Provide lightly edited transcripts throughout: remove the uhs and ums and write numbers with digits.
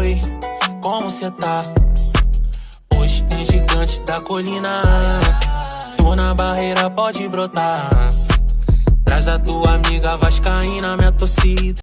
Oi, como cê tá? Hoje tem gigante da colina. Tô na barreira, pode brotar. Traz a tua amiga vascaína, minha torcida.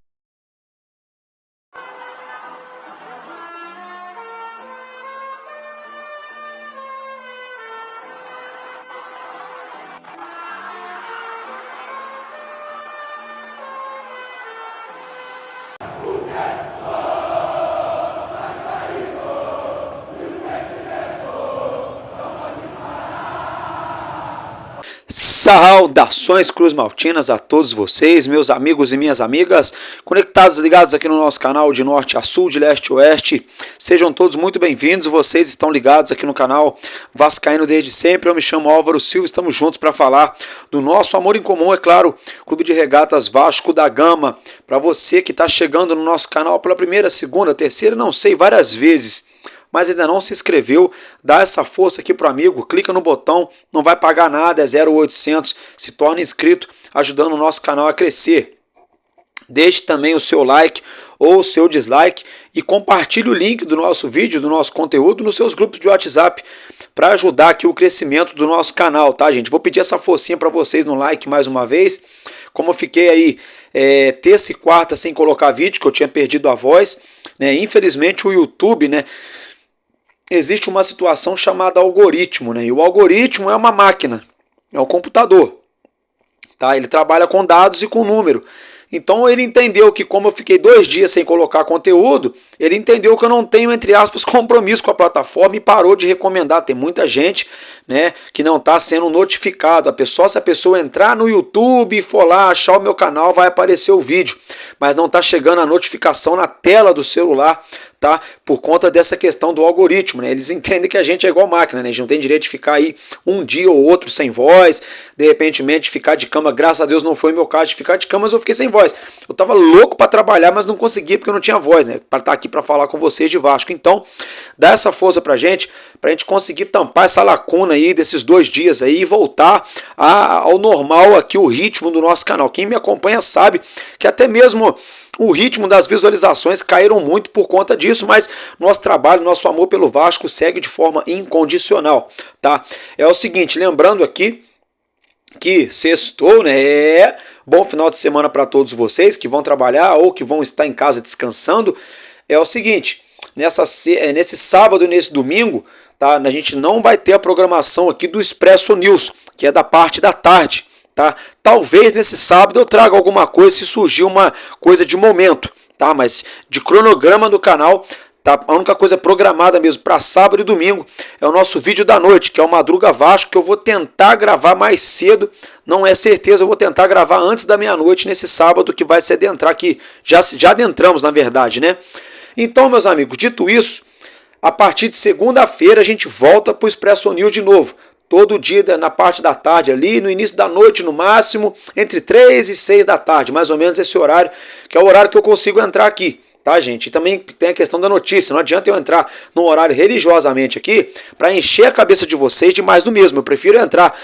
Saudações Cruz Maltinas a todos vocês, meus amigos e minhas amigas, conectados e ligados aqui no nosso canal de norte a sul, de leste a oeste. Sejam todos muito bem-vindos, vocês estão ligados aqui no canal Vascaíno desde sempre. Eu me chamo Álvaro Silva, estamos juntos para falar do nosso amor em comum, é claro, Clube de Regatas Vasco da Gama. Para você que está chegando no nosso canal pela primeira, segunda, terceira, não sei, várias vezes, mas ainda não se inscreveu, dá essa força aqui pro amigo, clica no botão, não vai pagar nada, é 0800, se torna inscrito, ajudando o nosso canal a crescer. Deixe também o seu like ou o seu dislike e compartilhe o link do nosso vídeo, do nosso conteúdo nos seus grupos de WhatsApp para ajudar aqui o crescimento do nosso canal, tá, gente? Vou pedir essa forcinha para vocês no like mais uma vez. Como eu fiquei aí terça e quarta sem colocar vídeo, que eu tinha perdido a voz, né? Infelizmente o YouTube, né? Existe uma situação chamada algoritmo, né? E o algoritmo é uma máquina, é um computador, tá? Ele trabalha com dados e com número. Então ele entendeu que, como eu fiquei 2 dias sem colocar conteúdo, ele entendeu que eu não tenho, entre aspas, compromisso com a plataforma e parou de recomendar. Tem muita gente, né, que não está sendo notificado. Se a pessoa entrar no YouTube e for lá achar o meu canal, vai aparecer o vídeo, mas não está chegando a notificação na tela do celular, tá? Por conta dessa questão do algoritmo, né? Eles entendem que a gente é igual máquina, né? A gente não tem direito de ficar aí um dia ou outro sem voz, de repente ficar de cama. Graças a Deus não foi o meu caso de ficar de cama, mas eu fiquei sem voz. Eu tava louco para trabalhar, mas não conseguia porque eu não tinha voz, né? Para estar aqui para falar com vocês de Vasco. Então, dá essa força pra gente conseguir tampar essa lacuna aí desses 2 dias aí e voltar ao normal aqui, o ritmo do nosso canal. Quem me acompanha sabe que até mesmo o ritmo das visualizações caíram muito por conta disso, mas nosso trabalho, nosso amor pelo Vasco segue de forma incondicional, tá? É o seguinte, lembrando aqui que sextou, né? Bom final de semana para todos vocês que vão trabalhar ou que vão estar em casa descansando. É o seguinte, nesse sábado e nesse domingo, tá? A gente não vai ter a programação aqui do Expresso News, que é da parte da tarde. Tá? Talvez nesse sábado eu traga alguma coisa se surgir uma coisa de momento, tá? Mas de cronograma do canal, tá? A única coisa programada mesmo para sábado e domingo é o nosso vídeo da noite, que é o Madruga Vasco, que eu vou tentar gravar mais cedo, não é certeza, eu vou tentar gravar antes da meia-noite nesse sábado, que vai se adentrar aqui, já adentramos na verdade, né? Então, meus amigos, dito isso, a partir de segunda-feira a gente volta para o Expresso News de novo. Todo dia na parte da tarde ali, no início da noite no máximo, entre 3 e 6 da tarde, mais ou menos esse horário, que é o horário que eu consigo entrar aqui, tá, gente? E também tem a questão da notícia, não adianta eu entrar num horário religiosamente aqui para encher a cabeça de vocês de mais do mesmo. Eu prefiro entrar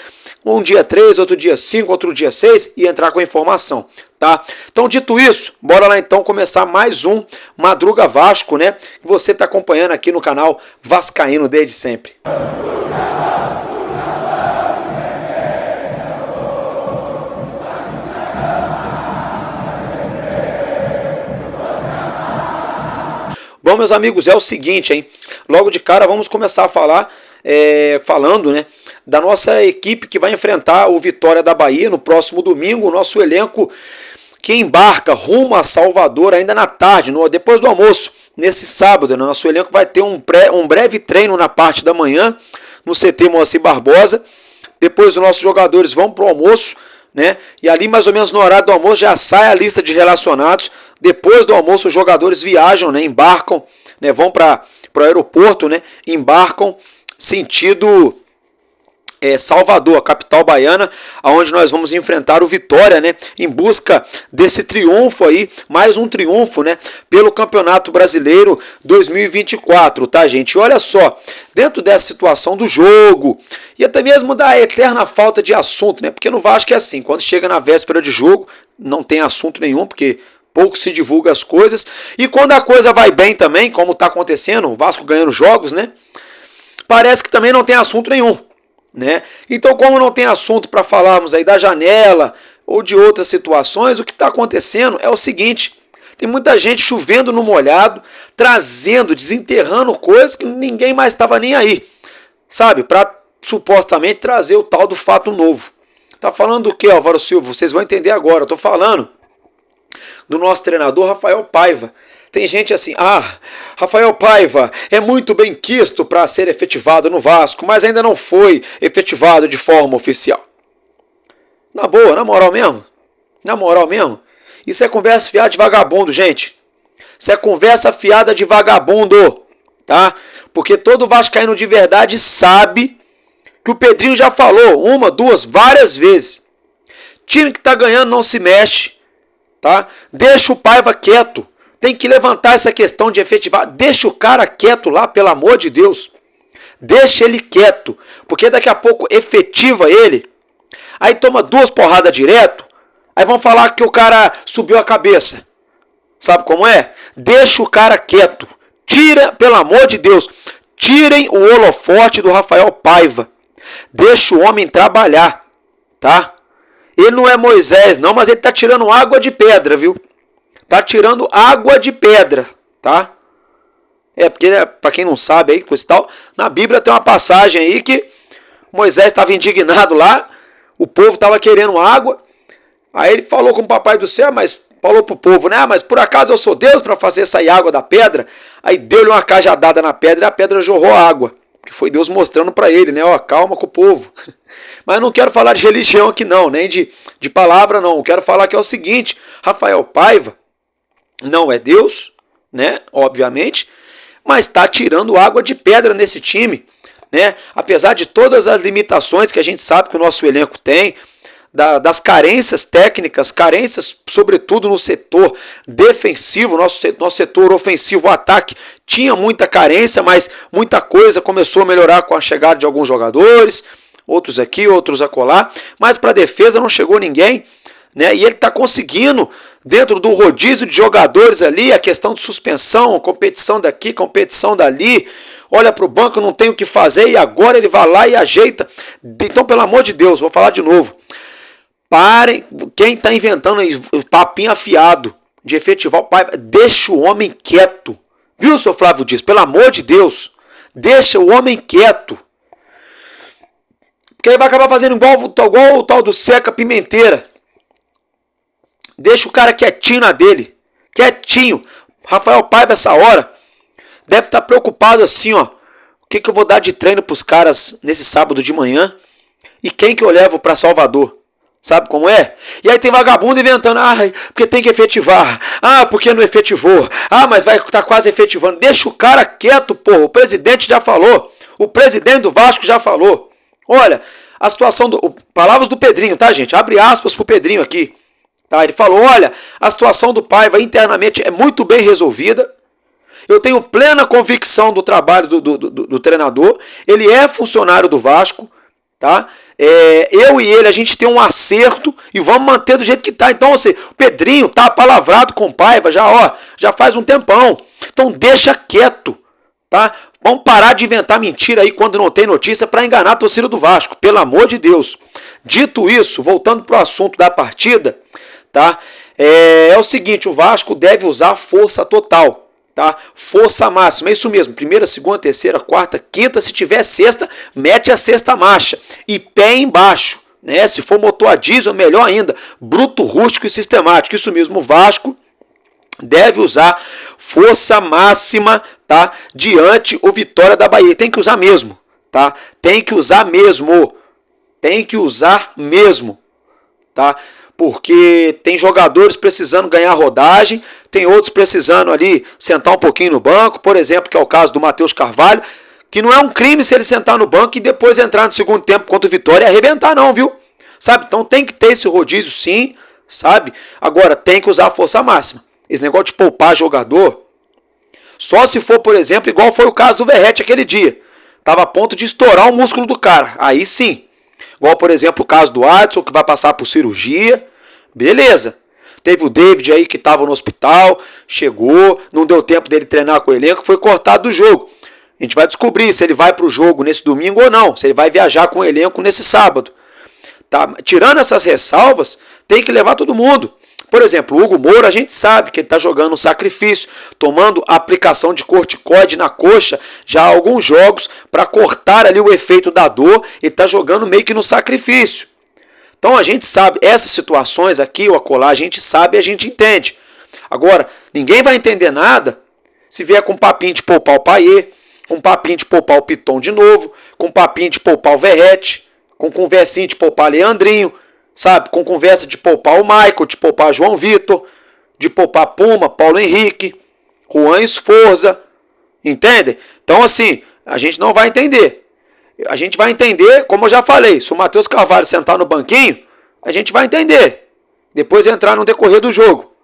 um dia 3, outro dia 5, outro dia 6 e entrar com a informação, tá? Então, dito isso, bora lá então começar mais um Madruga Vasco, né? Que você está acompanhando aqui no canal Vascaíno desde sempre. Bom, meus amigos, é o seguinte, hein? Logo de cara vamos começar a falar, falando, né, da nossa equipe que vai enfrentar o Vitória da Bahia no próximo domingo. O nosso elenco que embarca rumo a Salvador ainda na tarde, depois do almoço, nesse sábado. Né? Nosso elenco vai ter um breve treino na parte da manhã no CT Moacir Barbosa. Depois os nossos jogadores vão para o almoço, né? E ali mais ou menos no horário do almoço já sai a lista de relacionados. Depois do almoço os jogadores viajam, né? Embarcam, né? Vão para o aeroporto, né? Embarcam sentido Salvador, a capital baiana, onde nós vamos enfrentar o Vitória, né, em busca desse triunfo aí, mais um triunfo, né, pelo Campeonato Brasileiro 2024, tá, gente? E olha só, dentro dessa situação do jogo e até mesmo da eterna falta de assunto, né, porque no Vasco é assim, quando chega na véspera de jogo, não tem assunto nenhum, porque pouco se divulga as coisas. E quando a coisa vai bem também, como está acontecendo, o Vasco ganhando jogos, né? Parece que também não tem assunto nenhum, né? Então, como não tem assunto para falarmos aí da janela ou de outras situações, o que está acontecendo é o seguinte: tem muita gente chovendo no molhado, trazendo, desenterrando coisas que ninguém mais estava nem aí, sabe? Para supostamente trazer o tal do fato novo. Tá falando do que, Álvaro Silva? Vocês vão entender agora. Eu tô falando do nosso treinador Rafael Paiva. Tem gente assim, Rafael Paiva é muito bem quisto para ser efetivado no Vasco, mas ainda não foi efetivado de forma oficial. Na boa, na moral mesmo? Na moral mesmo? Isso é conversa fiada de vagabundo, gente. Isso é conversa fiada de vagabundo, tá? Porque todo vascaíno de verdade sabe que o Pedrinho já falou uma, duas, várias vezes. Time que tá ganhando não se mexe, tá? Deixa o Paiva quieto. Tem que levantar essa questão de efetivar. Deixa o cara quieto lá, pelo amor de Deus. Deixa ele quieto, porque daqui a pouco efetiva ele. Aí toma 2 porradas direto. Aí vão falar que o cara subiu a cabeça. Sabe como é? Deixa o cara quieto. Tira, pelo amor de Deus, tirem o holofote do Rafael Paiva. Deixa o homem trabalhar, tá? Ele não é Moisés não, mas ele tá tirando água de pedra, viu? Tá tirando água de pedra, tá? Porque, para quem não sabe aí, coisa e tal, na Bíblia tem uma passagem aí que Moisés estava indignado lá, o povo estava querendo água, aí ele falou com o papai do céu, mas falou pro povo, né? Mas por acaso eu sou Deus para fazer sair água da pedra? Aí deu-lhe uma cajadada na pedra e a pedra jorrou água. Que foi Deus mostrando para ele, né? Ó, calma com o povo. Mas não quero falar de religião aqui não, nem de palavra não. Eu quero falar que é o seguinte: Rafael Paiva não é Deus, né? Obviamente, mas está tirando água de pedra nesse time, né? Apesar de todas as limitações que a gente sabe que o nosso elenco tem, das carências técnicas, carências sobretudo no setor defensivo, nosso setor ofensivo, o ataque tinha muita carência, mas muita coisa começou a melhorar com a chegada de alguns jogadores, outros aqui, outros acolá, mas para a defesa não chegou ninguém, né? E ele está conseguindo, dentro do rodízio de jogadores ali, a questão de suspensão, competição daqui, competição dali, olha para o banco, não tem o que fazer e agora ele vai lá e ajeita. Então, pelo amor de Deus, vou falar de novo. Parem, quem está inventando papinho afiado de efetivar o Paiva, deixa o homem quieto. Viu, seu Flávio Dias? Pelo amor de Deus, deixa o homem quieto. Porque ele vai acabar fazendo igual o tal do Seca Pimenteira. Deixa o cara quietinho na dele. Quietinho. Rafael Paiva, essa hora, deve estar preocupado assim, ó. O que eu vou dar de treino para os caras nesse sábado de manhã? E quem que eu levo para Salvador? Sabe como é? E aí tem vagabundo inventando, porque tem que efetivar, porque não efetivou, mas vai estar quase efetivando. Deixa o cara quieto, porra, o presidente já falou, o presidente do Vasco já falou. Olha, a situação, palavras do Pedrinho, tá, gente? Abre aspas pro Pedrinho aqui. Tá? Ele falou, olha, a situação do Paiva internamente é muito bem resolvida, eu tenho plena convicção do trabalho do treinador, ele é funcionário do Vasco, tá? Eu e ele, a gente tem um acerto e vamos manter do jeito que tá. Então, o Pedrinho tá apalavrado com o Paiva já faz um tempão. Então deixa quieto, tá? Vamos parar de inventar mentira aí quando não tem notícia para enganar a torcida do Vasco, pelo amor de Deus. Dito isso, voltando pro assunto da partida, tá? É o seguinte, o Vasco deve usar força total. Tá? Força máxima, é isso mesmo, primeira, segunda, terceira, quarta, quinta, se tiver sexta, mete a sexta marcha, e pé embaixo, né? Se for motor a diesel, melhor ainda, bruto, rústico e sistemático, isso mesmo, o Vasco deve usar força máxima, tá? Diante o Vitória da Bahia, tem que usar mesmo, tá? Tem que usar mesmo, tá? Porque tem jogadores precisando ganhar rodagem, tem outros precisando ali sentar um pouquinho no banco, por exemplo, que é o caso do Matheus Carvalho, que não é um crime se ele sentar no banco e depois entrar no segundo tempo contra o Vitória e arrebentar não, viu? Sabe? Então tem que ter esse rodízio sim, sabe? Agora, tem que usar a força máxima. Esse negócio de poupar jogador, só se for, por exemplo, igual foi o caso do Verratti aquele dia. Estava a ponto de estourar o músculo do cara, aí sim. Igual, por exemplo, o caso do Adson, que vai passar por cirurgia. Beleza. Teve o David aí que estava no hospital, chegou, não deu tempo dele treinar com o elenco, foi cortado do jogo. A gente vai descobrir se ele vai para o jogo nesse domingo ou não, se ele vai viajar com o elenco nesse sábado. Tá? Tirando essas ressalvas, tem que levar todo mundo. Por exemplo, o Hugo Moura, a gente sabe que ele está jogando um sacrifício, tomando aplicação de corticoide na coxa já há alguns jogos para cortar ali o efeito da dor. Ele está jogando meio que no sacrifício. Então a gente sabe, essas situações aqui ou acolá, a gente sabe e a gente entende. Agora, ninguém vai entender nada se vier com papinho de poupar o Payet, com papinho de poupar o Piton de novo, com papinho de poupar o Verratti, com conversinha de poupar o Leandrinho, sabe? Com conversa de poupar o Michael, de poupar o João Vitor, de poupar Puma, Paulo Henrique, Juan Esforza, entende? Então assim, a gente não vai entender. A gente vai entender, como eu já falei, se o Matheus Carvalho sentar no banquinho, a gente vai entender. Depois entrar no decorrer do jogo.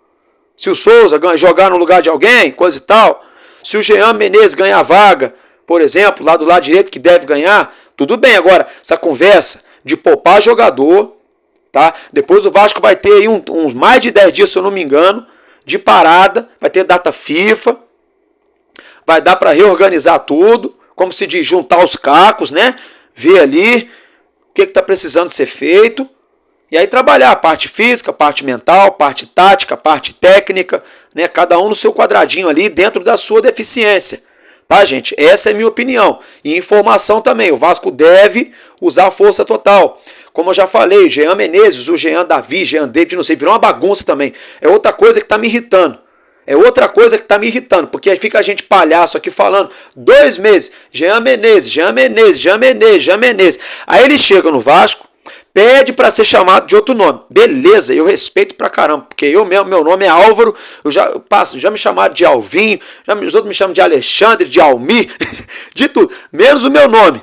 Se o Souza jogar no lugar de alguém, coisa e tal. Se o Jean Menezes ganhar vaga, por exemplo, lá do lado direito, que deve ganhar, tudo bem. Agora, essa conversa de poupar jogador, tá? Depois o Vasco vai ter aí uns mais de 10 dias, se eu não me engano, de parada, vai ter data FIFA, vai dar para reorganizar tudo, como se diz, juntar os cacos, né? Ver ali o que está precisando ser feito. E aí trabalhar a parte física, a parte mental, parte tática, parte técnica, né? Cada um no seu quadradinho ali dentro da sua deficiência. Tá, gente? Essa é a minha opinião. E informação também. O Vasco deve usar a força total. Como eu já falei, Jean Menezes, o Jean Davi, Jean David, não sei, virou uma bagunça também. É outra coisa que está me irritando. Porque aí fica a gente palhaço aqui falando 2 meses, Jean Menezes. Aí ele chega no Vasco, pede para ser chamado de outro nome. Beleza, eu respeito pra caramba, porque eu mesmo, meu nome é Álvaro, já me chamaram de Alvinho, os outros me chamam de Alexandre, de Almir, de tudo, menos o meu nome.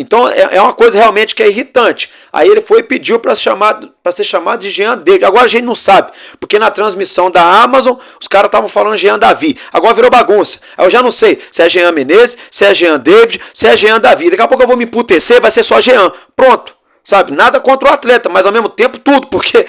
Então é uma coisa realmente que é irritante. Aí ele foi e pediu para ser chamado de Jean David. Agora a gente não sabe, porque na transmissão da Amazon os caras estavam falando Jean Davi. Agora virou bagunça. Aí eu já não sei se é Jean Menezes, se é Jean David, se é Jean Davi. Daqui a pouco eu vou me emputecer, vai ser só Jean. Pronto. Sabe? Nada contra o atleta, mas ao mesmo tempo tudo. Porque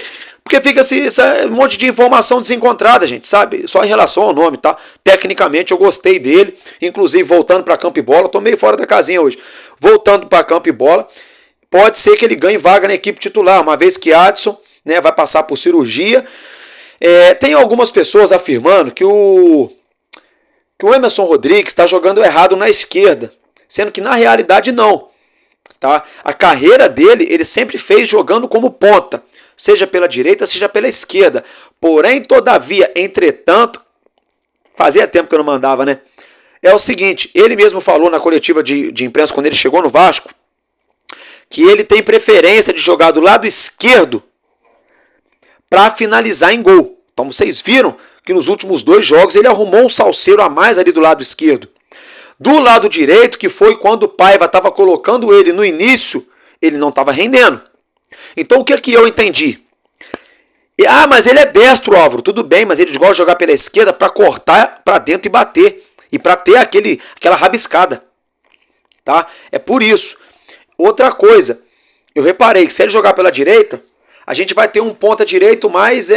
fica esse monte de informação desencontrada, gente, sabe? Só em relação ao nome, tá? Tecnicamente eu gostei dele. Inclusive, voltando para campo e bola, tô meio fora da casinha hoje. Voltando para campo e bola, pode ser que ele ganhe vaga na equipe titular, uma vez que Adson, né, vai passar por cirurgia. Tem algumas pessoas afirmando que o Emerson Rodrigues está jogando errado na esquerda, sendo que na realidade não. Tá? A carreira dele, ele sempre fez jogando como ponta, seja pela direita, seja pela esquerda. Porém, todavia, entretanto, fazia tempo que eu não mandava, né? É o seguinte, ele mesmo falou na coletiva de imprensa, quando ele chegou no Vasco, que ele tem preferência de jogar do lado esquerdo para finalizar em gol. Então vocês viram que nos últimos 2 jogos ele arrumou um salseiro a mais ali do lado esquerdo. Do lado direito, que foi quando o Paiva estava colocando ele no início, ele não estava rendendo. Então o que eu entendi? Mas ele é destro, Álvaro. Tudo bem, mas ele gosta de jogar pela esquerda para cortar para dentro e bater. E para ter aquela rabiscada. Tá? É por isso. Outra coisa, eu reparei que se ele jogar pela direita, a gente vai ter um ponta direito mais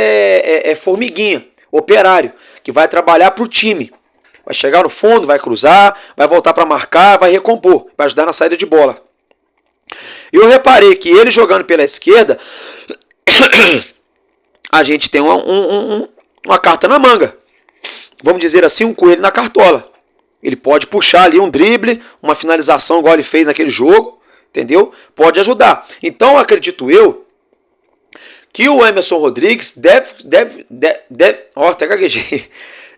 formiguinha, operário, que vai trabalhar para o time. Vai chegar no fundo, vai cruzar, vai voltar para marcar, vai recompor, vai ajudar na saída de bola. Eu reparei que ele jogando pela esquerda, a gente tem uma carta na manga. Vamos dizer assim, um coelho na cartola. Ele pode puxar ali um drible, uma finalização igual ele fez naquele jogo, entendeu? Pode ajudar. Então, acredito eu que o Emerson Rodrigues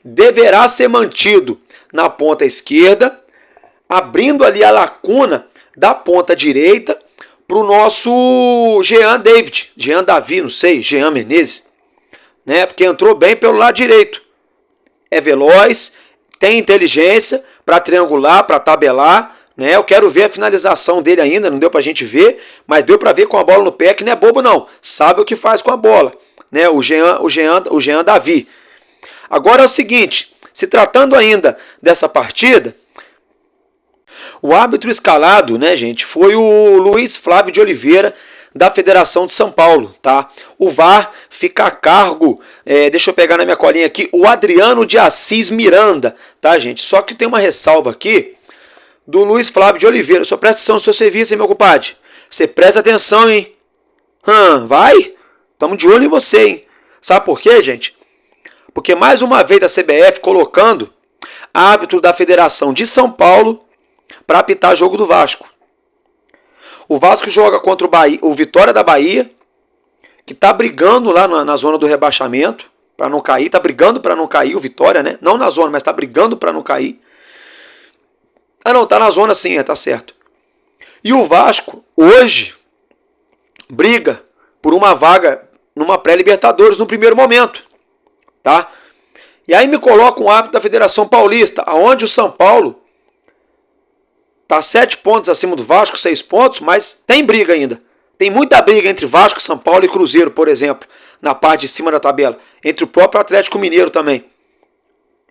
deverá ser mantido na ponta esquerda, abrindo ali a lacuna da ponta direita para o nosso Jean David, Jean Davi, não sei, Jean Menezes, né? Porque entrou bem pelo lado direito. É veloz, tem inteligência para triangular, para tabelar, né? Eu quero ver a finalização dele ainda, não deu para a gente ver, mas deu para ver com a bola no pé, que não é bobo não, sabe o que faz com a bola, né? O Jean Davi. Agora é o seguinte, se tratando ainda dessa partida, o árbitro escalado, né, gente, foi o Luiz Flávio de Oliveira, da Federação de São Paulo, tá? O VAR fica a cargo, deixa eu pegar na minha colinha aqui, o Adriano de Assis Miranda, tá, gente? Só que tem uma ressalva aqui do Luiz Flávio de Oliveira. Só presta atenção no seu serviço, hein, meu compadre? Você presta atenção, hein? Vai? Tamo de olho em você, hein? Sabe por quê, gente? Porque mais uma vez a CBF colocando árbitro da Federação de São Paulo para apitar jogo do Vasco. O Vasco joga contra o Vitória da Bahia, que tá brigando lá na zona do rebaixamento para não cair, tá brigando para não cair o Vitória, né? Não na zona, mas tá brigando para não cair. Não, tá na zona sim, tá certo. E o Vasco hoje briga por uma vaga numa pré-Libertadores no primeiro momento, tá? E aí me coloca um árbitro da Federação Paulista, aonde o São Paulo tá 7 pontos acima do Vasco, 6 pontos, mas tem briga ainda. Tem muita briga entre Vasco, São Paulo e Cruzeiro, por exemplo, na parte de cima da tabela. Entre o próprio Atlético Mineiro também.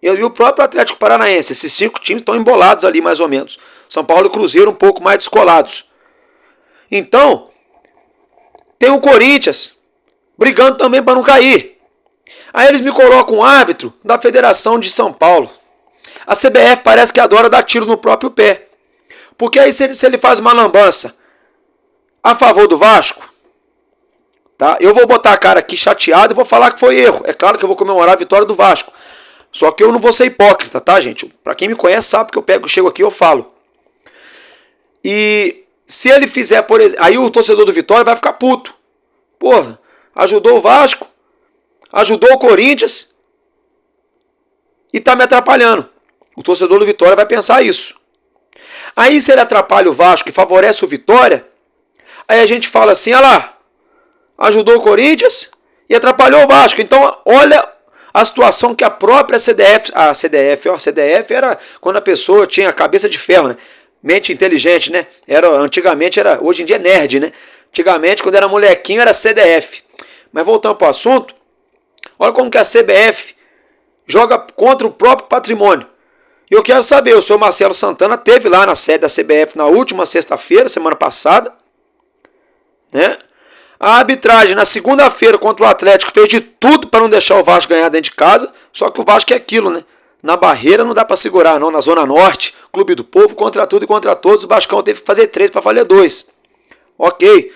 E o próprio Atlético Paranaense. Esses 5 times estão embolados ali, mais ou menos. São Paulo e Cruzeiro um pouco mais descolados. Então, tem o Corinthians brigando também para não cair. Aí eles me colocam um árbitro da Federação de São Paulo. A CBF parece que adora dar tiro no próprio pé. Porque aí se ele faz uma lambança a favor do Vasco, tá? Eu vou botar a cara aqui chateado e vou falar que foi erro. É claro que eu vou comemorar a vitória do Vasco. Só que eu não vou ser hipócrita, tá, gente? Pra quem me conhece sabe que chego aqui e eu falo. E se ele fizer, por exemplo, aí o torcedor do Vitória vai ficar puto. Porra, ajudou o Vasco, ajudou o Corinthians e tá me atrapalhando. O torcedor do Vitória vai pensar isso. Aí se ele atrapalha o Vasco e favorece o Vitória, aí a gente fala assim, olha lá, ajudou o Corinthians e atrapalhou o Vasco. Então olha a situação que a própria CDF era quando a pessoa tinha a cabeça de ferro, né? Mente inteligente, né? Antigamente era, hoje em dia é nerd, né? Antigamente quando era molequinho era CDF. Mas voltando para o assunto, olha como que a CBF joga contra o próprio patrimônio. E eu quero saber, o senhor Marcelo Santana teve lá na sede da CBF na última sexta-feira, semana passada, né? A arbitragem na segunda-feira contra o Atlético fez de tudo para não deixar o Vasco ganhar dentro de casa, só que o Vasco é aquilo, né? Na barreira não dá para segurar, não. Na Zona Norte, Clube do Povo, contra tudo e contra todos, o Vascão teve que fazer 3 para fazer 2. Ok.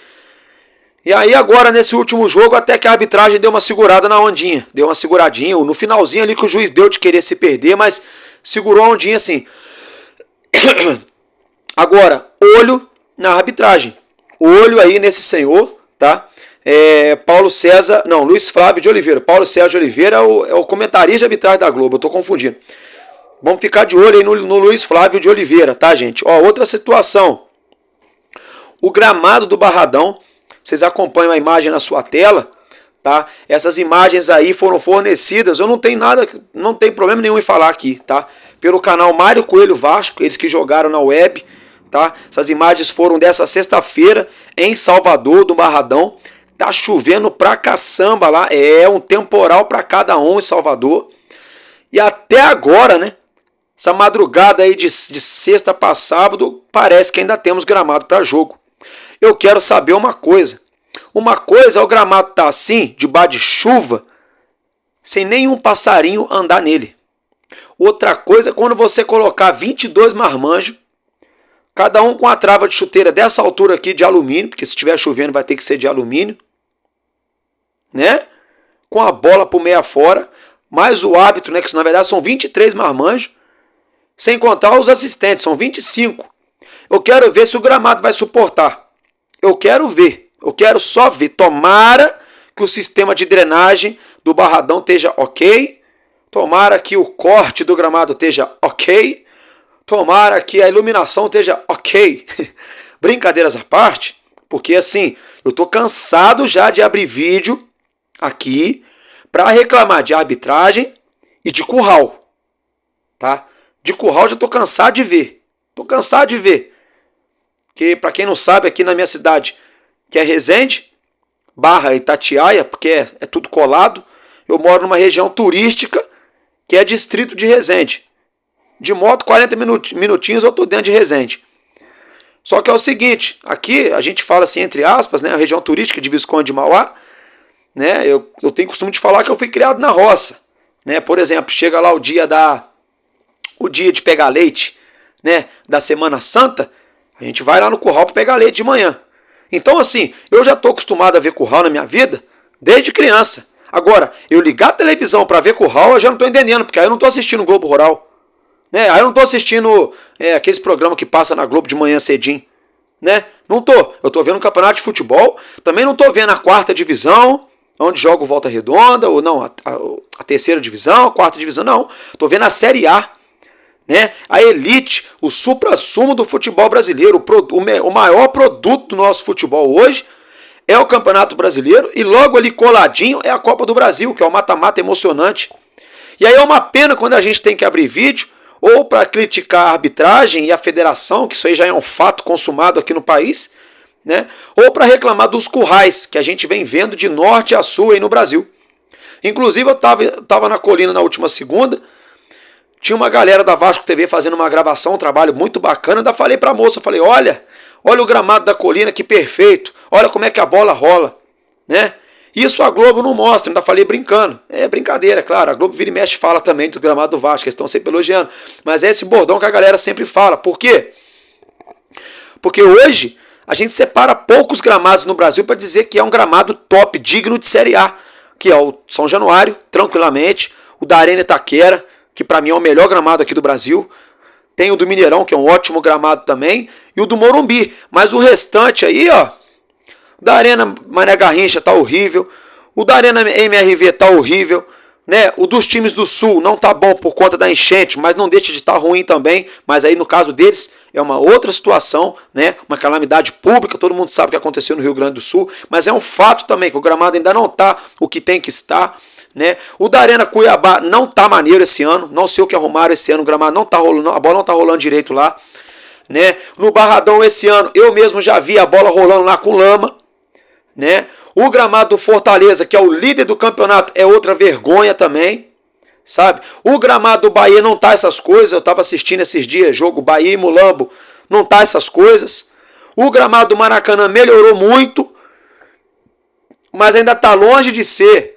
E aí agora nesse último jogo até que a arbitragem deu uma segurada na ondinha. Deu uma seguradinha, no finalzinho ali que o juiz deu de querer se perder, mas segurou a ondinha assim. Agora, olho na arbitragem. Olho aí nesse senhor, tá? Luiz Flávio de Oliveira. Paulo Sérgio de Oliveira é o comentarista de arbitragem da Globo, eu tô confundindo. Vamos ficar de olho aí no Luiz Flávio de Oliveira, tá, gente? Ó, outra situação. O gramado do Barradão, vocês acompanham a imagem na sua tela, tá? Essas imagens aí foram fornecidas, eu não tenho problema nenhum em falar aqui, tá? Pelo canal Mário Coelho Vasco, eles que jogaram na web, tá? Essas imagens foram dessa sexta-feira em Salvador, do Barradão. Tá chovendo pra caçamba lá, é um temporal pra cada um em Salvador. E até agora, né? Essa madrugada aí de sexta para sábado, parece que ainda temos gramado para jogo. Eu quero saber uma coisa. Uma coisa é o gramado tá assim, debaixo de chuva, sem nenhum passarinho andar nele. Outra coisa é quando você colocar 22 marmanjos, cada um com a trava de chuteira dessa altura aqui de alumínio, porque se estiver chovendo vai ter que ser de alumínio, né? Com a bola por meia fora, mais o árbitro, né? Que na verdade são 23 marmanjos, sem contar os assistentes, são 25. Eu quero ver se o gramado vai suportar. Eu quero só ver. Tomara que o sistema de drenagem do Barradão esteja ok. Tomara que o corte do gramado esteja ok. Tomara que a iluminação esteja ok. Brincadeiras à parte, porque assim, eu tô cansado já de abrir vídeo aqui para reclamar de arbitragem e de curral, tá? De curral já tô cansado de ver. Que para quem não sabe, aqui na minha cidade, que é Resende, Barra Itatiaia, porque é tudo colado, eu moro numa região turística que é distrito de Resende. De moto, 40 minutinhos eu tô dentro de Resende. Só que é o seguinte, aqui a gente fala assim, entre aspas, né, a região turística de Visconde de Mauá, né, eu tenho costume de falar que eu fui criado na roça. Né? Por exemplo, chega lá o dia de pegar leite, né, da Semana Santa, a gente vai lá no curral para pegar leite de manhã. Então, assim, eu já estou acostumado a ver curral na minha vida desde criança. Agora, eu ligar a televisão para ver curral, eu já não estou entendendo, porque aí eu não estou assistindo o Globo Rural. Né? Aí eu não estou assistindo aqueles programas que passam na Globo de manhã cedinho. Né? Não estou. Eu estou vendo o campeonato de futebol, também não estou vendo a 4ª divisão, onde joga o Volta Redonda, ou não, a 3ª divisão, a 4ª divisão, não. Estou vendo a Série A. Né? A elite, o supra-sumo do futebol brasileiro, o maior produto do nosso futebol hoje é o Campeonato Brasileiro e logo ali coladinho é a Copa do Brasil, que é um mata-mata emocionante. E aí é uma pena quando a gente tem que abrir vídeo ou para criticar a arbitragem e a federação, que isso aí já é um fato consumado aqui no país, né? Ou para reclamar dos currais que a gente vem vendo de norte a sul aí no Brasil. Inclusive eu estava na Colina na última segunda, tinha uma galera da Vasco TV fazendo uma gravação, um trabalho muito bacana. Ainda falei pra moça, falei, olha o gramado da Colina, que perfeito. Olha como é que a bola rola, né? Isso a Globo não mostra, ainda falei brincando. É brincadeira, claro. A Globo vira e mexe fala também do gramado do Vasco, eles estão sempre elogiando. Mas é esse bordão que a galera sempre fala. Por quê? Porque hoje a gente separa poucos gramados no Brasil para dizer que é um gramado top, digno de Série A. Que é o São Januário, tranquilamente. O da Arena Itaquera, que para mim é o melhor gramado aqui do Brasil. Tem o do Mineirão, que é um ótimo gramado também. E o do Morumbi. Mas o restante aí, ó. O da Arena Mané Garrincha tá horrível. O da Arena MRV tá horrível. Né? O dos times do Sul não tá bom por conta da enchente, mas não deixa de estar ruim também. Mas aí no caso deles é uma outra situação, né? Uma calamidade pública. Todo mundo sabe o que aconteceu no Rio Grande do Sul. Mas é um fato também que o gramado ainda não tá o que tem que estar. Né? O da Arena Cuiabá não tá maneiro esse ano, não sei o que arrumaram esse ano, o gramado não tá rolando, a bola não tá rolando direito lá, né? No Barradão esse ano, eu mesmo já vi a bola rolando lá com lama, né? O gramado do Fortaleza, que é o líder do campeonato, é outra vergonha também, sabe? O gramado do Bahia não tá essas coisas, eu tava assistindo esses dias, jogo Bahia e Mulambo, não tá essas coisas. O gramado do Maracanã melhorou muito, mas ainda tá longe de ser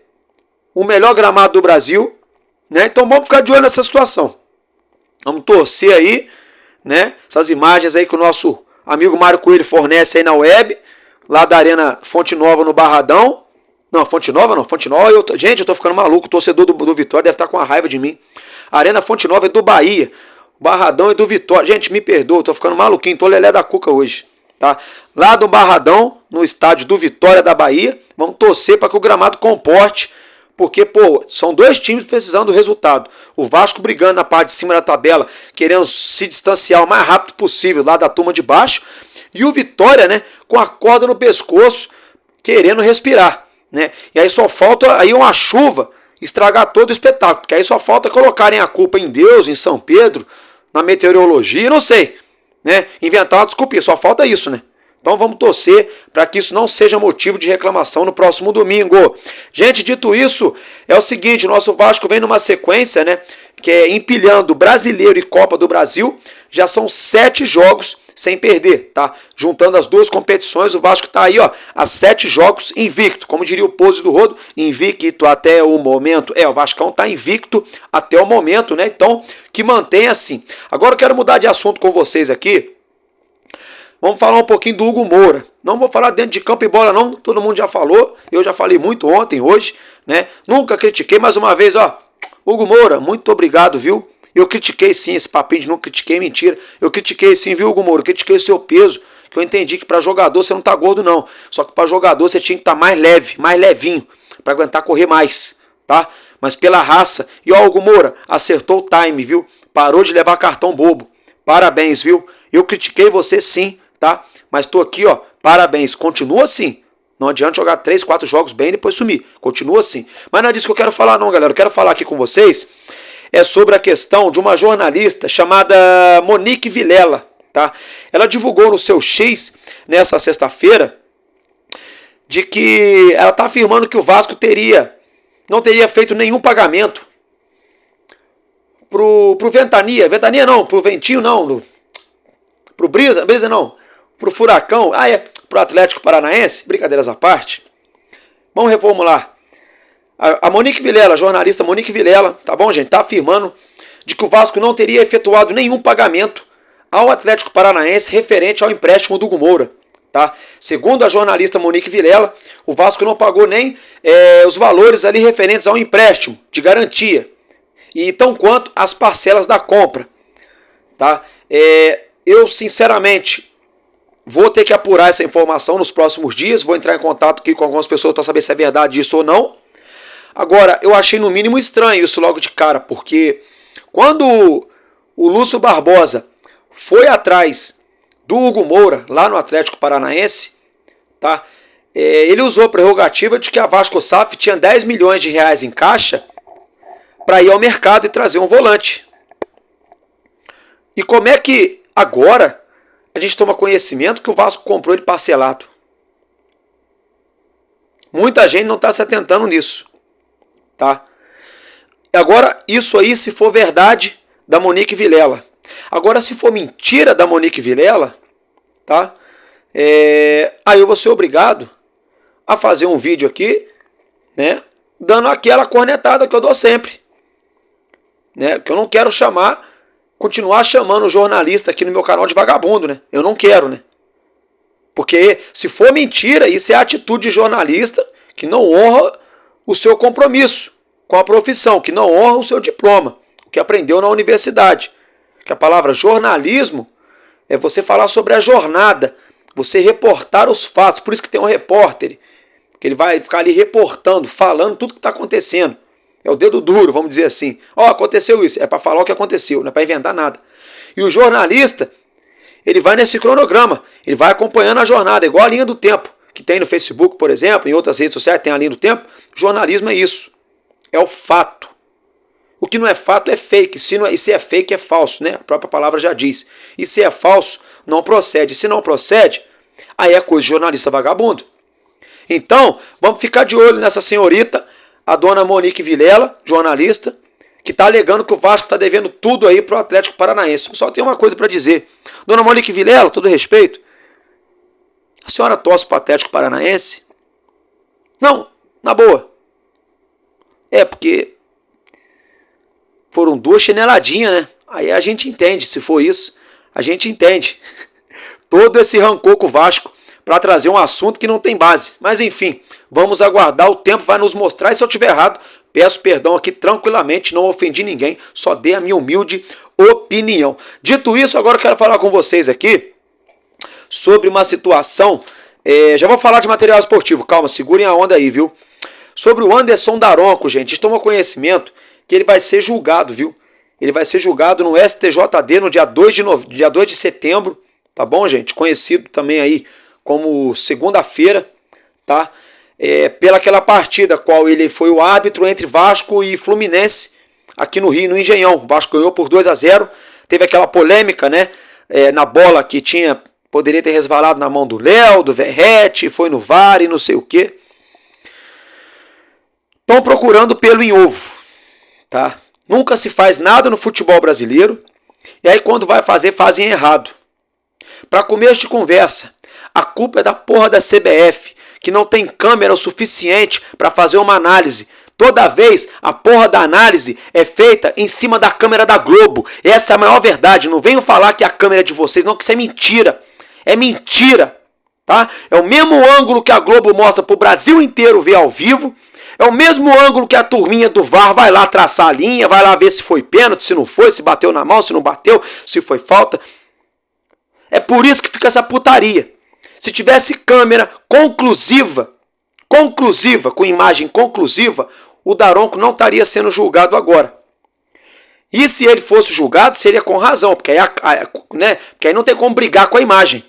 o melhor gramado do Brasil, né? Então vamos ficar de olho nessa situação. Vamos torcer aí, né? Essas imagens aí que o nosso amigo Mário Coelho fornece aí na web, lá da Arena Fonte Nova no Barradão. Não, Fonte Nova não, Fonte Nova. Gente, eu tô ficando maluco, o torcedor do Vitória deve estar com uma raiva de mim. A Arena Fonte Nova é do Bahia, o Barradão é do Vitória. Gente, me perdoa, eu tô ficando maluquinho, tô lelé da cuca hoje, tá? Lá do Barradão, no estádio do Vitória da Bahia, vamos torcer para que o gramado comporte. Porque, pô, são dois times precisando do resultado. O Vasco brigando na parte de cima da tabela, querendo se distanciar o mais rápido possível lá da turma de baixo. E o Vitória, né, com a corda no pescoço, querendo respirar, né? E aí só falta aí uma chuva estragar todo o espetáculo. Porque aí só falta colocarem a culpa em Deus, em São Pedro, na meteorologia, não sei, né? Inventar uma desculpinha, só falta isso, né? Então vamos torcer para que isso não seja motivo de reclamação no próximo domingo. Gente, dito isso, é o seguinte, o nosso Vasco vem numa sequência, né, que é empilhando Brasileiro e Copa do Brasil. Já são 7 jogos sem perder, tá? Juntando as duas competições, o Vasco tá aí, ó, a 7 jogos invicto. Como diria o Pose do Rodo, invicto até o momento. O Vascão tá invicto até o momento, né? Então, que mantenha assim. Agora eu quero mudar de assunto com vocês aqui. Vamos falar um pouquinho do Hugo Moura. Não vou falar dentro de campo e bola não, todo mundo já falou. Eu já falei muito ontem, hoje, né? Nunca critiquei, mais uma vez, ó. Hugo Moura, muito obrigado, viu? Eu critiquei sim esse papinho de não critiquei, mentira. Eu critiquei sim, viu, Hugo Moura? Eu critiquei o seu peso, que eu entendi que para jogador você não tá gordo não. Só que para jogador você tinha que estar mais leve, mais levinho, para aguentar correr mais, tá? Mas pela raça. E ó, Hugo Moura, acertou o time, viu? Parou de levar cartão bobo. Parabéns, viu? Eu critiquei você sim, tá? Mas tô aqui, ó, parabéns, continua assim. Não adianta jogar 3, 4 jogos bem e depois sumir. Continua assim. Mas não é disso que eu quero falar não, galera. Eu quero falar aqui com vocês sobre a questão de uma jornalista chamada Monique Vilela, tá? Ela divulgou no seu X, nessa sexta-feira, de que ela tá afirmando que o Vasco não teria feito nenhum pagamento pro Ventania não, pro Ventinho não, pro Brisa não, pro Furacão, pro Atlético Paranaense, brincadeiras à parte. Vamos reformular. A Monique Vilela, a jornalista Monique Vilela, tá bom, gente? Tá afirmando de que o Vasco não teria efetuado nenhum pagamento ao Atlético Paranaense referente ao empréstimo do Hugo Moura. Tá? Segundo a jornalista Monique Vilela, o Vasco não pagou nem os valores ali referentes ao empréstimo de garantia, e tão quanto as parcelas da compra. Tá? Eu, sinceramente, vou ter que apurar essa informação nos próximos dias, vou entrar em contato aqui com algumas pessoas para saber se é verdade isso ou não. Agora, eu achei no mínimo estranho isso logo de cara, porque quando o Lúcio Barbosa foi atrás do Hugo Moura, lá no Atlético Paranaense, tá? Ele usou a prerrogativa de que a Vasco SAF tinha 10 milhões de reais em caixa para ir ao mercado e trazer um volante. E como é que agora a gente toma conhecimento que o Vasco comprou ele parcelado? Muita gente não está se atentando nisso. Tá? Agora, isso aí se for verdade da Monique Vilela. Agora, se for mentira da Monique Vilela, tá? Aí eu vou ser obrigado a fazer um vídeo aqui, né? Dando aquela cornetada que eu dou sempre. Né? Que eu não quero continuar chamando o jornalista aqui no meu canal de vagabundo, né? Eu não quero, né? Porque se for mentira, isso é atitude de jornalista que não honra o seu compromisso com a profissão, que não honra o seu diploma, o que aprendeu na universidade. Que a palavra jornalismo é você falar sobre a jornada, você reportar os fatos. Por isso que tem um repórter, que ele vai ficar ali reportando, falando tudo que está acontecendo. É o dedo duro, vamos dizer assim. Aconteceu isso. É para falar o que aconteceu, não é para inventar nada. E o jornalista, ele vai nesse cronograma, ele vai acompanhando a jornada, igual a linha do tempo, que tem no Facebook, por exemplo, em outras redes sociais tem a linha do tempo. Jornalismo é isso. É o fato. O que não é fato é fake. E se é fake, é falso, né? A própria palavra já diz. E se é falso, não procede. Se não procede, aí é coisa de jornalista vagabundo. Então, vamos ficar de olho nessa senhorita, a dona Monique Vilela, jornalista, que está alegando que o Vasco está devendo tudo aí para o Atlético Paranaense. Só tem uma coisa para dizer. Dona Monique Vilela, todo respeito, a senhora torce para o Atlético Paranaense? Não, na boa. Porque foram 2 chineladinhas, né? Aí a gente entende, se for isso, a gente entende. Todo esse rancor com o Vasco para trazer um assunto que não tem base. Mas enfim, vamos aguardar, o tempo vai nos mostrar. E se eu estiver errado, peço perdão aqui tranquilamente, não ofendi ninguém, só dei a minha humilde opinião. Dito isso, agora eu quero falar com vocês aqui sobre uma situação. Já vou falar de material esportivo, calma, segurem a onda aí, viu? Sobre o Anderson Daronco, gente, tomou conhecimento que ele vai ser julgado, viu? Ele vai ser julgado no STJD no dia 2 de setembro, tá bom, gente? Conhecido também aí como segunda-feira, tá? Pela aquela partida qual ele foi o árbitro entre Vasco e Fluminense, aqui no Rio, no Engenhão. O Vasco ganhou por 2-0, teve aquela polêmica, né? Na bola que poderia ter resvalado na mão do Léo, do Verrete, foi no VAR e não sei o quê. Estão procurando pelo em ovo, tá? Nunca se faz nada no futebol brasileiro, e aí quando vai fazer, fazem errado. Para começo de conversa, a culpa é da porra da CBF, que não tem câmera o suficiente para fazer uma análise. Toda vez a porra da análise é feita em cima da câmera da Globo. Essa é a maior verdade. Não venham falar que a câmera é de vocês, não, que isso é mentira. É mentira, tá? É o mesmo ângulo que a Globo mostra para o Brasil inteiro ver ao vivo. É o mesmo ângulo que a turminha do VAR vai lá traçar a linha, vai lá ver se foi pênalti, se não foi, se bateu na mão, se não bateu, se foi falta. É por isso que fica essa putaria. Se tivesse câmera conclusiva, com imagem conclusiva, o Daronco não estaria sendo julgado agora. E se ele fosse julgado, seria com razão, porque aí não tem como brigar com a imagem.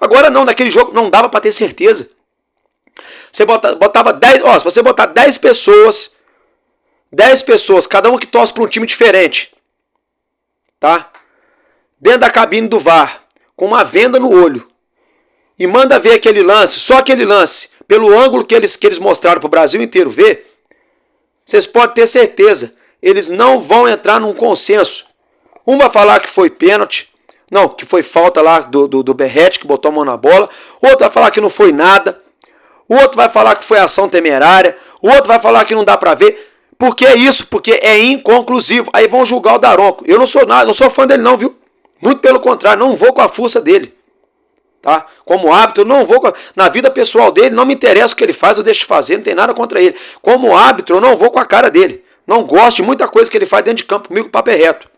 Agora não, naquele jogo não dava para ter certeza. Você botava 10, se você botar 10 pessoas, cada um que torce para um time diferente, tá? Dentro da cabine do VAR, com uma venda no olho, e manda ver aquele lance, só aquele lance, pelo ângulo que eles mostraram para o Brasil inteiro ver, vocês podem ter certeza, eles não vão entrar num consenso. Um vai falar que foi pênalti, Não, que foi falta lá do Berrete, que botou a mão na bola. O outro vai falar que não foi nada. O outro vai falar que foi ação temerária. O outro vai falar que não dá pra ver. Por que isso? Porque é inconclusivo. Aí vão julgar o Daronco. Eu não sou nada, não sou fã dele não, viu? Muito pelo contrário, não vou com a força dele. Tá? Como árbitro, eu não vou na vida pessoal dele, não me interessa o que ele faz, eu deixo de fazer, não tem nada contra ele. Como árbitro, eu não vou com a cara dele. Não gosto de muita coisa que ele faz dentro de campo comigo, o papo é reto.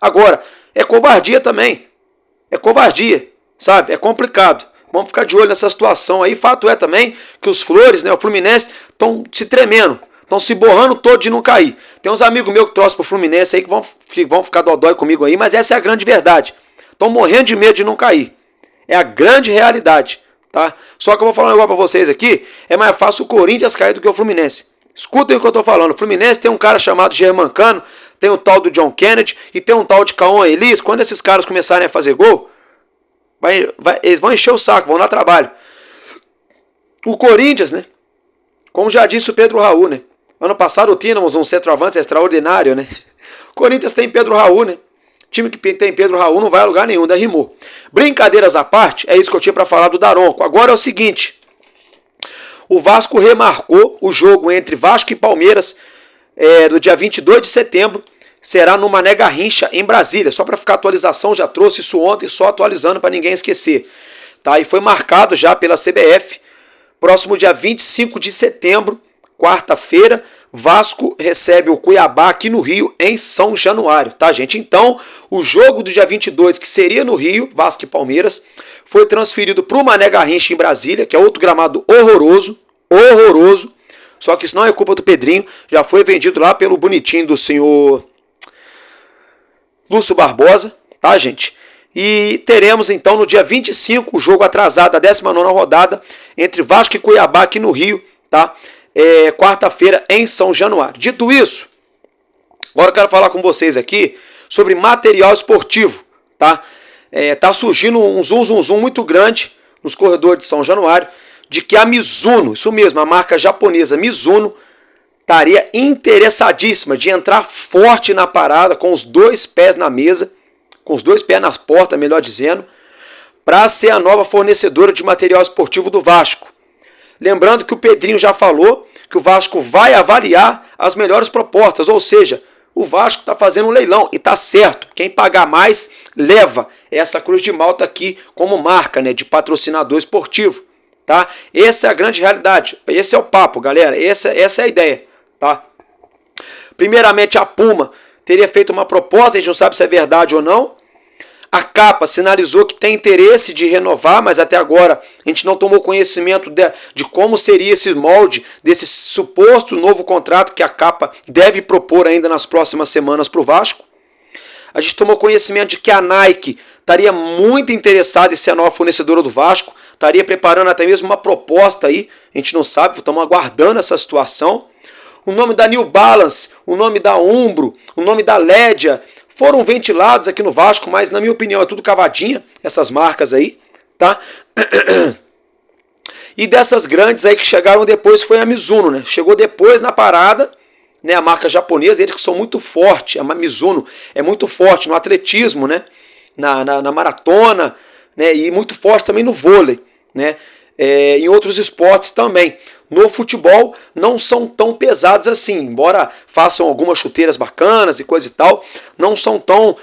Agora, é covardia também. É covardia, sabe? É complicado. Vamos ficar de olho nessa situação aí. Fato é também que os Flores, né, o Fluminense, estão se tremendo. Estão se borrando todo de não cair. Tem uns amigos meus que torcem pro Fluminense aí que vão ficar dodói comigo aí, mas essa é a grande verdade. Estão morrendo de medo de não cair. É a grande realidade, tá? Só que eu vou falar um negócio pra vocês aqui, é mais fácil o Corinthians cair do que o Fluminense. Escutem o que eu tô falando. O Fluminense tem um cara chamado Germancano, tem o tal do John Kennedy e tem um tal de Cauã Elis. Quando esses caras começarem a fazer gol, eles vão encher o saco, vão dar trabalho. O Corinthians, né? Como já disse o Pedro Raul, né? Ano passado tínhamos um centroavante extraordinário, né? O Corinthians tem Pedro Raul, né? Time que tem Pedro Raul não vai a lugar nenhum, daí rimou. Brincadeiras à parte, é isso que eu tinha para falar do Daronco. Agora é o seguinte, o Vasco remarcou o jogo entre Vasco e Palmeiras do dia 22 de setembro, será no Mané Garrincha, em Brasília. Só para ficar atualização, já trouxe isso ontem, só atualizando para ninguém esquecer. Tá? E foi marcado já pela CBF, próximo dia 25 de setembro, quarta-feira, Vasco recebe o Cuiabá aqui no Rio, em São Januário, tá, gente? Então, o jogo do dia 22, que seria no Rio, Vasco e Palmeiras, foi transferido para o Mané Garrincha em Brasília, que é outro gramado horroroso, só que isso não é culpa do Pedrinho, já foi vendido lá pelo bonitinho do senhor Lúcio Barbosa, tá, gente? E teremos então no dia 25 o jogo atrasado da 19ª rodada entre Vasco e Cuiabá aqui no Rio, tá? Quarta-feira em São Januário. Dito isso, agora eu quero falar com vocês aqui sobre material esportivo, tá? Tá surgindo um zum muito grande nos corredores de São Januário de que a Mizuno, isso mesmo, a marca japonesa Mizuno, estaria interessadíssima de entrar forte na parada, com os dois pés na mesa, com os dois pés na porta, melhor dizendo, para ser a nova fornecedora de material esportivo do Vasco. Lembrando que o Pedrinho já falou que o Vasco vai avaliar as melhores propostas, ou seja, o Vasco está fazendo um leilão e está certo. Quem pagar mais leva essa Cruz de Malta aqui como marca, né, de patrocinador esportivo. Tá? Essa é a grande realidade. Esse é o papo, galera. Essa é a ideia. Tá? Primeiramente, a Puma teria feito uma proposta, a gente não sabe se é verdade ou não. A Capa sinalizou que tem interesse de renovar, mas até agora a gente não tomou conhecimento de como seria esse molde desse suposto novo contrato que a Capa deve propor ainda nas próximas semanas para o Vasco. A gente tomou conhecimento de que a Nike estaria muito interessada em ser a nova fornecedora do Vasco, estaria preparando até mesmo uma proposta aí, a gente não sabe, estamos aguardando essa situação. O nome da New Balance, o nome da Umbro, o nome da Ledia foram ventilados aqui no Vasco, mas na minha opinião é tudo cavadinha, essas marcas aí, tá? E dessas grandes aí que chegaram depois foi a Mizuno, né? Chegou depois na parada, né? A marca japonesa, eles que são muito fortes, a Mizuno é muito forte no atletismo, né? Na maratona, né? E muito forte também no vôlei, né? Em outros esportes também. No futebol não são tão pesados assim, embora façam algumas chuteiras bacanas e coisa e tal, não são tão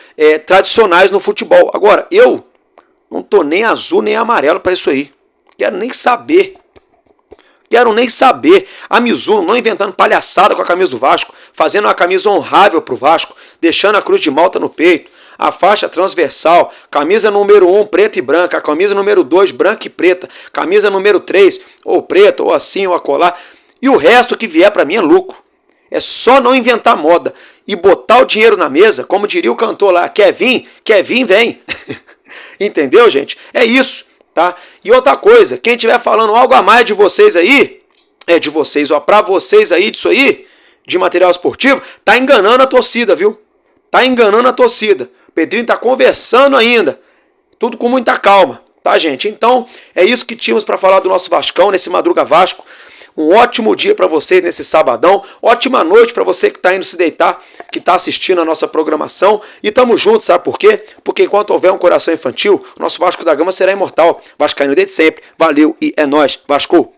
tradicionais no futebol. Agora, eu não tô nem azul nem amarelo para isso aí. Quero nem saber. A Mizuno não inventando palhaçada com a camisa do Vasco, fazendo uma camisa honrável pro Vasco, deixando a Cruz de Malta no peito, a faixa transversal, camisa número 1 preta e branca, camisa número 2 branca e preta, camisa número 3 ou preta, ou assim, ou acolá, e o resto que vier para mim é lucro. É só não inventar moda e botar o dinheiro na mesa, como diria o cantor lá, quer vir, vem. Entendeu, gente? É isso, tá? E outra coisa, quem estiver falando algo a mais de vocês aí, pra vocês aí disso aí, de material esportivo, tá enganando a torcida, viu? Tá enganando a torcida. Pedrinho tá conversando ainda. Tudo com muita calma, tá, gente? Então, é isso que tínhamos para falar do nosso Vascão, nesse Madruga Vasco. Um ótimo dia para vocês nesse sabadão. Ótima noite para você que está indo se deitar, que está assistindo a nossa programação. E tamo junto, sabe por quê? Porque enquanto houver um coração infantil, nosso Vasco da Gama será imortal. Vascaíno desde sempre. Valeu e é nóis. Vasco!